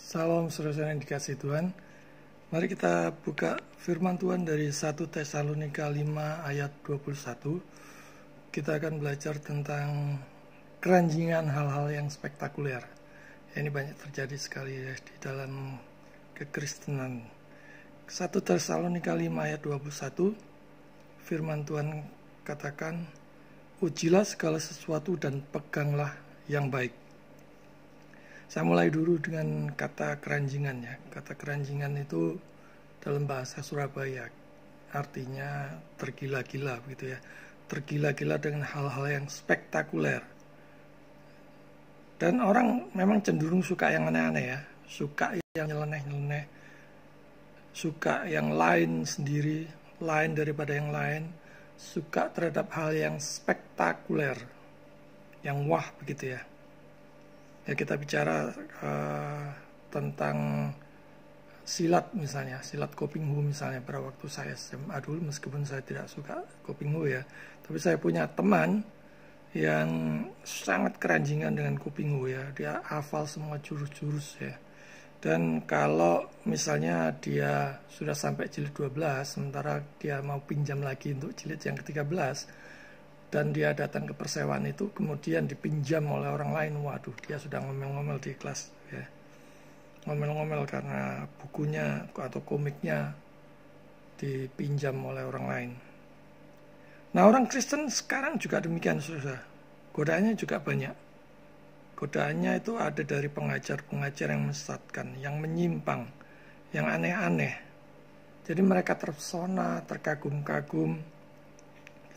Salam saudara yang dikasihi Tuhan. Mari kita buka firman Tuhan dari 1 Tesalonika 5 ayat 21. Kita akan belajar tentang keranjingan hal-hal yang spektakuler. Ini banyak terjadi sekali ya di dalam kekristenan. 1 Tesalonika 5 ayat 21. Firman Tuhan katakan, ujilah segala sesuatu dan peganglah yang baik. Saya mulai dulu dengan kata keranjingan ya. Kata keranjingan itu dalam bahasa Surabaya artinya tergila-gila gitu ya. Tergila-gila dengan hal-hal yang spektakuler. Dan orang memang cenderung suka yang aneh-aneh ya. Suka yang nyeleneh-nyeleneh. Suka yang lain sendiri, lain daripada yang lain. Suka terhadap hal yang spektakuler. Yang wah begitu ya. Ya, kita bicara tentang silat misalnya, silat Koping Hu misalnya pada waktu saya SMA dulu, meskipun saya tidak suka Koping Hu ya, tapi saya punya teman yang sangat keranjingan dengan Koping Hu ya, dia hafal semua jurus-jurus ya. Dan kalau misalnya dia sudah sampai jilid 12, sementara dia mau pinjam lagi untuk jilid yang ke-13, dan dia datang ke persewaan itu, kemudian dipinjam oleh orang lain, waduh, dia sudah ngomel-ngomel di kelas ya. Ngomel-ngomel karena bukunya atau komiknya dipinjam oleh orang lain. Nah, orang Kristen sekarang juga demikian, saudara. Godaannya juga banyak. Godaannya itu ada dari pengajar-pengajar yang menyesatkan, yang menyimpang, yang aneh-aneh. Jadi mereka terpesona, terkagum-kagum,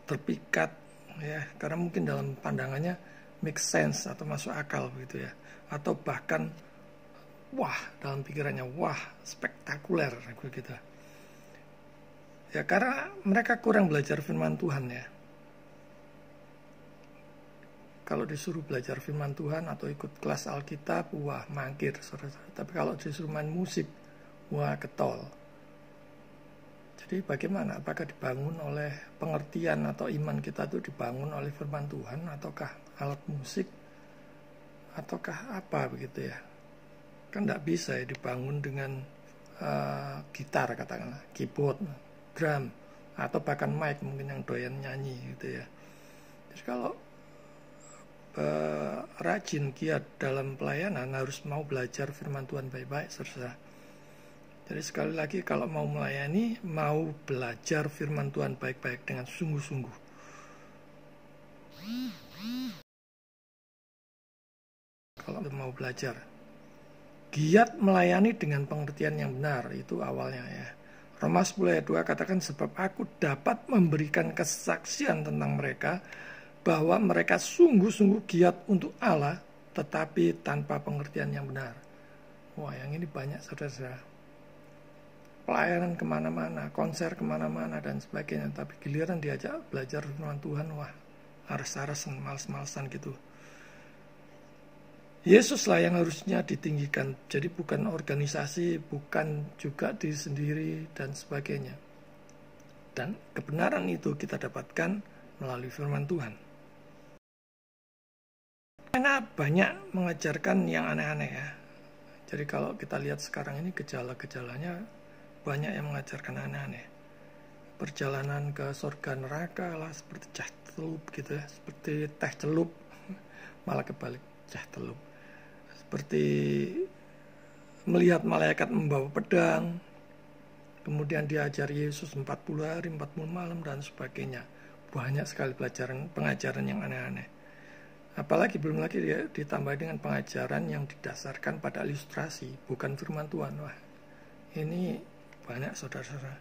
terpikat ya, karena mungkin dalam pandangannya make sense atau masuk akal begitu ya, atau bahkan wah, dalam pikirannya wah, spektakuler begitu ya, karena mereka kurang belajar firman Tuhan ya. Kalau disuruh belajar firman Tuhan atau ikut kelas Alkitab, wah mangkir saudara-saudara. Tapi kalau disuruh main musik, wah getol. Jadi bagaimana? Apakah dibangun oleh pengertian atau iman kita itu dibangun oleh firman Tuhan, ataukah alat musik, ataukah apa begitu ya? Kan tidak bisa ya dibangun dengan gitar katakanlah, keyboard, drum, atau bahkan mic mungkin yang doyan nyanyi gitu ya. Jadi kalau rajin giat dalam pelayanan harus mau belajar firman Tuhan baik-baik saudara. Jadi sekali lagi, kalau mau melayani, mau belajar firman Tuhan baik-baik dengan sungguh-sungguh. Kalau mau belajar, giat melayani dengan pengertian yang benar, itu awalnya ya. Roma 10 ayat 2 katakan, sebab aku dapat memberikan kesaksian tentang mereka, bahwa mereka sungguh-sungguh giat untuk Allah, tetapi tanpa pengertian yang benar. Wah, yang ini banyak saudara-saudara. Pelayanan kemana-mana, konser kemana-mana dan sebagainya, tapi giliran diajak belajar firman Tuhan, wah ares-aresan, males-malesan gitu. Yesuslah yang harusnya ditinggikan, jadi bukan organisasi, bukan juga diri sendiri dan sebagainya. Dan kebenaran itu kita dapatkan melalui firman Tuhan. Karena banyak mengajarkan yang aneh-aneh ya. Jadi kalau kita lihat sekarang ini gejala-gejalanya, banyak yang mengajarkan aneh-aneh. Perjalanan ke surga neraka lah, seperti cah celup gitu ya, seperti teh celup, malah kebalik cah celup. Seperti melihat malaikat membawa pedang, kemudian diajar Yesus 40 hari, 40 malam dan sebagainya. Banyak sekali pengajaran yang aneh-aneh. Apalagi belum lagi ditambah dengan pengajaran yang didasarkan pada ilustrasi, bukan firman Tuhan. Wah, ini banyak saudara-saudara.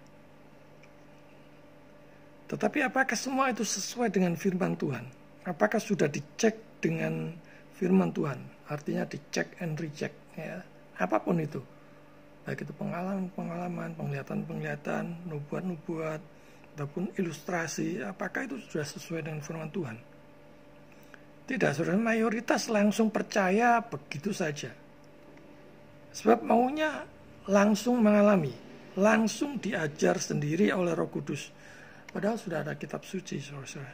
Tetapi apakah semua itu sesuai dengan firman Tuhan? Apakah sudah dicek dengan firman Tuhan? Artinya dicek and recheck ya. Apapun itu. Baik itu pengalaman-pengalaman, penglihatan-penglihatan, nubuat-nubuat, ataupun ilustrasi, apakah itu sudah sesuai dengan firman Tuhan? Tidak, saudara, mayoritas langsung percaya begitu saja. Sebab maunya langsung mengalami, langsung diajar sendiri oleh Roh Kudus. Padahal sudah ada kitab suci, saudara.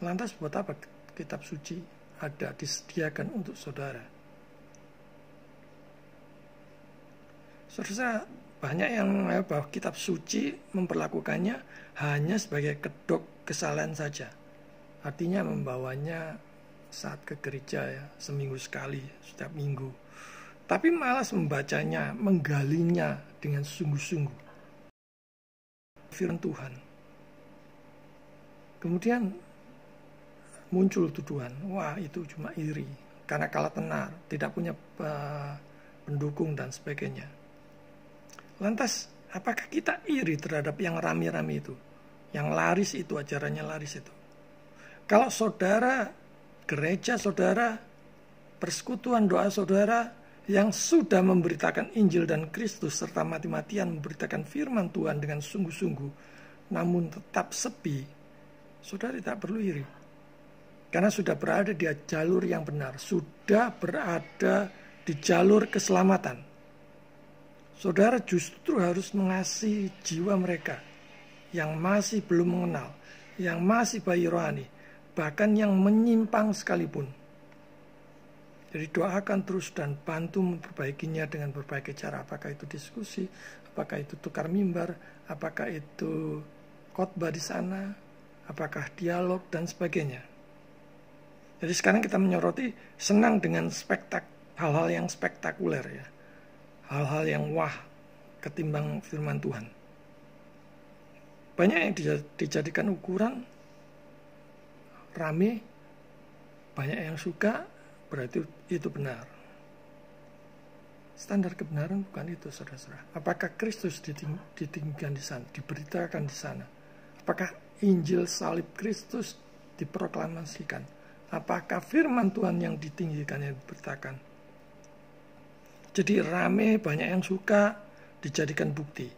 Lantas buat apa kitab suci ada disediakan untuk saudara? Saudara, banyak yang bahwa kitab suci memperlakukannya hanya sebagai kedok kesalahan saja. Artinya membawanya saat ke gereja ya, seminggu sekali, setiap minggu. Tapi malas membacanya, menggalinya dengan sungguh-sungguh. Firman Tuhan. Kemudian muncul tuduhan, wah itu cuma iri, karena kalah tenar, tidak punya pendukung dan sebagainya. Lantas, apakah kita iri terhadap yang rame-rame itu? Yang laris itu, ajarannya laris itu. Kalau saudara, gereja saudara, persekutuan doa saudara yang sudah memberitakan Injil dan Kristus serta mati-matian memberitakan firman Tuhan dengan sungguh-sungguh, namun tetap sepi, saudara tidak perlu iri. Karena sudah berada di jalur yang benar, sudah berada di jalur keselamatan. Saudara justru harus mengasihi jiwa mereka yang masih belum mengenal, yang masih bayi rohani, bahkan yang menyimpang sekalipun. Jadi doakan terus dan bantu memperbaikinya dengan berbagai cara. Apakah itu diskusi, apakah itu tukar mimbar, apakah itu khotbah di sana, apakah dialog dan sebagainya. Jadi sekarang kita menyoroti senang dengan hal-hal yang spektakuler ya. Hal-hal yang wah ketimbang firman Tuhan. Banyak yang dijadikan ukuran rame, banyak yang suka, berarti itu benar. Standar kebenaran bukan itu, saudara-saudara. Apakah Kristus ditinggikan di sana, diberitakan di sana? Apakah Injil salib Kristus diproklamasikan? Apakah firman Tuhan yang ditinggikan, yang diberitakan? Jadi rame, banyak yang suka, dijadikan bukti.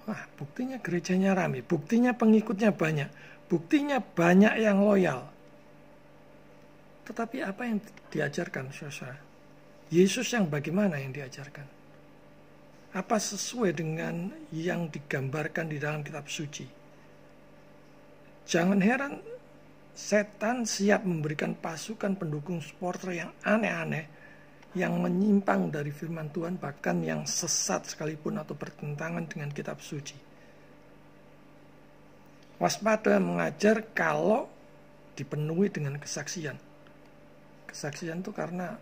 Wah, buktinya gerejanya rame, buktinya pengikutnya banyak, buktinya banyak yang loyal. Tetapi apa yang diajarkan, saudara? Yesus yang bagaimana yang diajarkan? Apa sesuai dengan yang digambarkan di dalam kitab suci? Jangan heran setan siap memberikan pasukan pendukung supporter yang aneh-aneh, yang menyimpang dari firman Tuhan, bahkan yang sesat sekalipun atau bertentangan dengan kitab suci. Waspada mengajar kalau dipenuhi dengan kesaksian. Kesaksian itu karena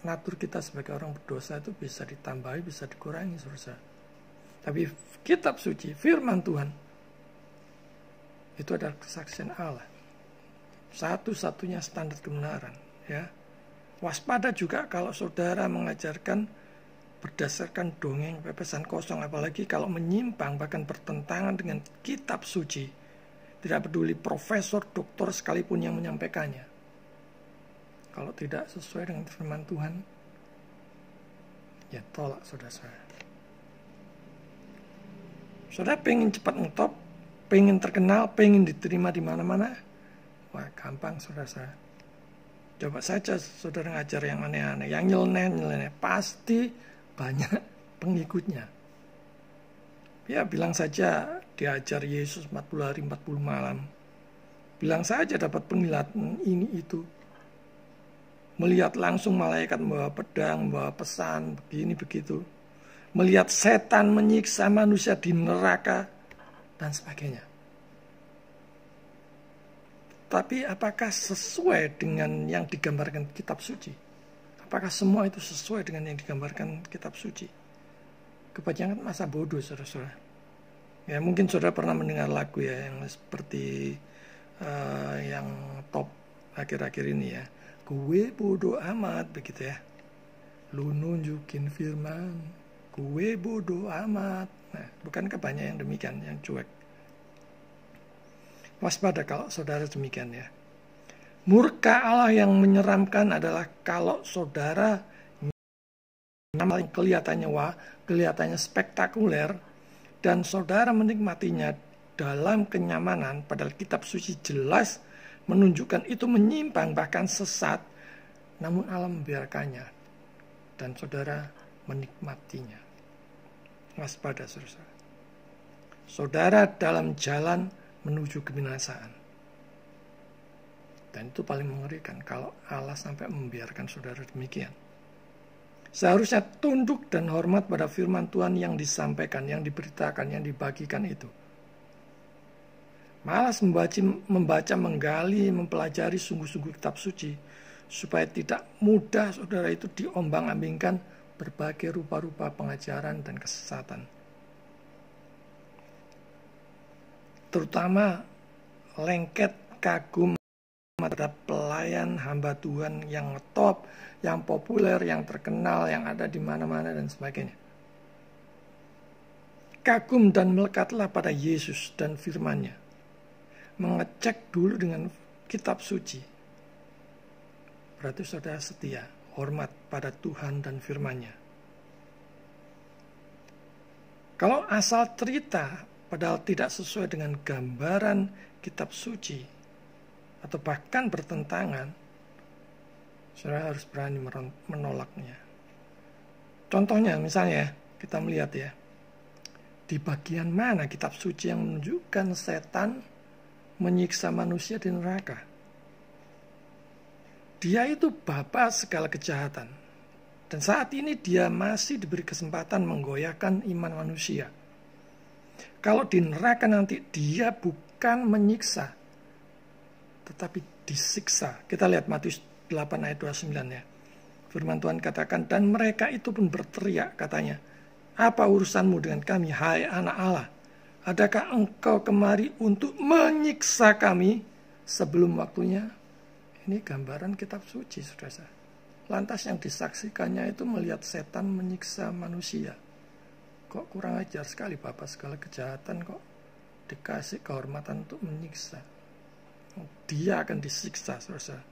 natur kita sebagai orang berdosa itu bisa ditambahi, bisa dikurangi, saudara. Tapi kitab suci, firman Tuhan, itu adalah kesaksian Allah. Satu-satunya standar kebenaran, ya. Waspada juga kalau saudara mengajarkan berdasarkan dongeng pepesan kosong, apalagi kalau menyimpang bahkan bertentangan dengan kitab suci. Tidak peduli profesor, doktor sekalipun yang menyampaikannya. Kalau tidak sesuai dengan firman Tuhan, ya tolak, saudara-saudara. Saudara pengen cepat ngetop, pengen terkenal, pengen diterima di mana-mana, wah gampang, saudara-saudara. Coba saja saudara ngajar yang aneh-aneh, yang nyeleneh, pasti banyak pengikutnya. Ya bilang saja diajar Yesus 40 hari 40 malam. Bilang saja dapat penglihatan ini itu. Melihat langsung malaikat membawa pedang, membawa pesan, begini begitu. Melihat setan menyiksa manusia di neraka, dan sebagainya. Tapi apakah sesuai dengan yang digambarkan kitab suci? Apakah semua itu sesuai dengan yang digambarkan kitab suci? Kebanyakan masa bodoh, saudara-saudara. Ya mungkin saudara pernah mendengar lagu ya yang seperti yang top akhir-akhir ini ya. Gue bodoh amat, begitu ya. Lu nunjukin firman, gue bodoh amat. Nah, bukankah banyak yang demikian, yang cuek? Waspada kalau saudara demikian ya. Murka Allah yang menyeramkan adalah kalau saudara kelihatannya spektakuler dan saudara menikmatinya dalam kenyamanan, padahal kitab suci jelas menunjukkan itu menyimpang bahkan sesat, namun Allah membiarkannya dan saudara menikmatinya. Waspada, saudara. Saudara dalam jalan menuju kebinasaan. Dan itu paling mengerikan kalau Allah sampai membiarkan saudara demikian. Seharusnya tunduk dan hormat pada firman Tuhan yang disampaikan, yang diberitakan, yang dibagikan itu. Malas membaca, menggali, mempelajari sungguh-sungguh kitab suci, supaya tidak mudah saudara itu diombang-ambingkan berbagai rupa-rupa pengajaran dan kesesatan. Terutama lengket kagum terhadap pelayan hamba Tuhan yang top, yang populer, yang terkenal, yang ada di mana-mana dan sebagainya. Kagum dan melekatlah pada Yesus dan firman-Nya. Mengecek dulu dengan kitab suci. Berarti saudara setia, hormat pada Tuhan dan firman-Nya. Kalau asal cerita, padahal tidak sesuai dengan gambaran kitab suci, atau bahkan bertentangan, saudara harus berani menolaknya. Contohnya misalnya kita melihat ya, di bagian mana kitab suci yang menunjukkan setan menyiksa manusia di neraka. Dia itu bapa segala kejahatan. Dan saat ini dia masih diberi kesempatan menggoyahkan iman manusia. Kalau di neraka nanti dia bukan menyiksa, tetapi disiksa. Kita lihat Matius 8 ayat 29 ya. Firman Tuhan katakan, dan mereka itu pun berteriak katanya, apa urusanmu dengan kami, hai anak Allah? Adakah engkau kemari untuk menyiksa kami sebelum waktunya? Ini gambaran kitab suci, saudara. Lantas yang disaksikannya itu melihat setan menyiksa manusia. Kok kurang ajar sekali Bapak, segala kejahatan kok dikasih kehormatan untuk menyiksa. Dia akan disiksa, saudara.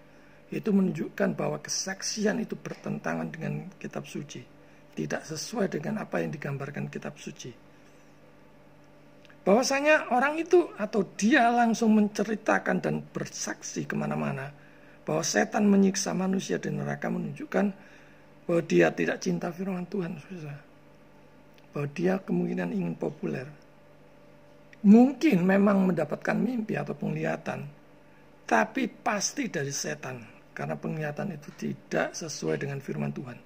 Itu menunjukkan bahwa kesaksian itu bertentangan dengan kitab suci. Tidak sesuai dengan apa yang digambarkan kitab suci. Bahwasanya orang itu atau dia langsung menceritakan dan bersaksi kemana-mana bahwa setan menyiksa manusia di neraka menunjukkan bahwa dia tidak cinta firman Tuhan, saudara. Bahwa dia kemungkinan ingin populer. Mungkin memang mendapatkan mimpi atau penglihatan, tapi pasti dari setan, karena penglihatan itu tidak sesuai dengan firman Tuhan.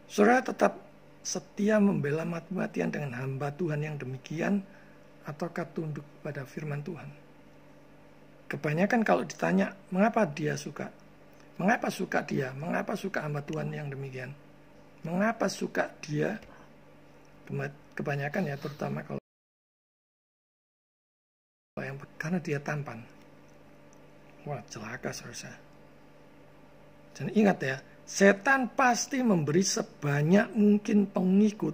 Saudara tetap setia membela mati-matian dengan hamba Tuhan yang demikian, ataukah tunduk pada firman Tuhan? Kebanyakan kalau ditanya, mengapa dia suka? Mengapa suka dia? Mengapa suka hamba Tuhan yang demikian? Mengapa suka dia? Kebanyakan ya, terutama kalau yang karena dia tampan. Wah, celaka saudara. Dan ingat ya, setan pasti memberi sebanyak mungkin pengikut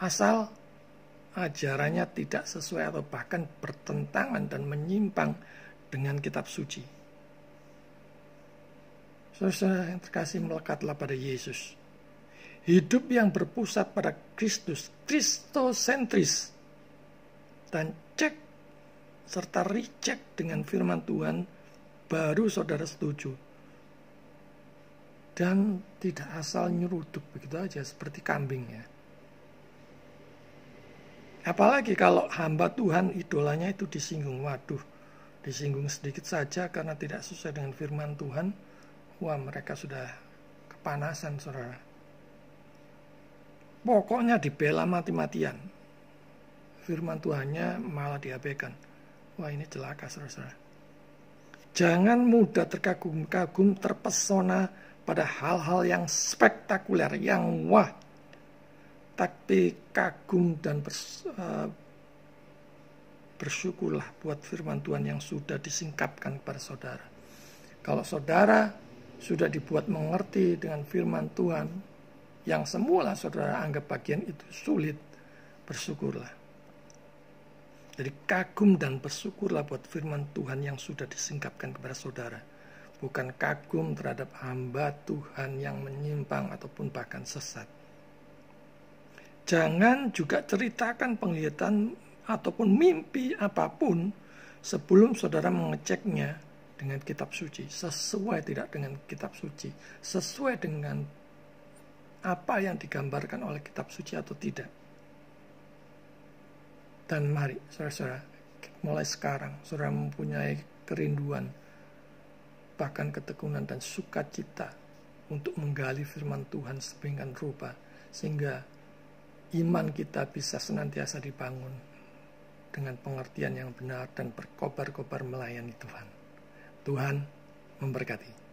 asal ajarannya tidak sesuai atau bahkan bertentangan dan menyimpang dengan kitab suci. Saudara yang terkasih, melekatlah pada Yesus. Hidup yang berpusat pada Kristus, kristosentris, dan cek serta recheck dengan firman Tuhan, baru saudara setuju. Dan tidak asal nyeruduk begitu aja seperti kambing ya. Apalagi kalau hamba Tuhan idolanya itu disinggung. Waduh, disinggung sedikit saja karena tidak sesuai dengan firman Tuhan. Wah, mereka sudah kepanasan, saudara. Pokoknya dibela mati-matian. Firman Tuhannya malah diabaikan. Wah, ini celaka, saudara. Jangan mudah terkagum-kagum, terpesona pada hal-hal yang spektakuler, yang wah. Tapi kagum dan bersyukurlah buat firman Tuhan yang sudah disingkapkan kepada saudara. Kalau saudara sudah dibuat mengerti dengan firman Tuhan, yang semula saudara anggap bagian itu sulit, bersyukurlah. Jadi kagum dan bersyukurlah buat firman Tuhan yang sudah disingkapkan kepada saudara. Bukan kagum terhadap hamba Tuhan yang menyimpang ataupun bahkan sesat. Jangan juga ceritakan penglihatan ataupun mimpi apapun sebelum saudara mengeceknya dengan kitab suci. Sesuai tidak dengan kitab suci. Sesuai dengan apa yang digambarkan oleh kitab suci atau tidak. Dan mari, saudara-saudara, mulai sekarang, saudara mempunyai kerinduan, bahkan ketekunan dan sukacita untuk menggali firman Tuhan sedemikian rupa, sehingga iman kita bisa senantiasa dibangun dengan pengertian yang benar dan berkobar-kobar melayani Tuhan. Tuhan memberkati.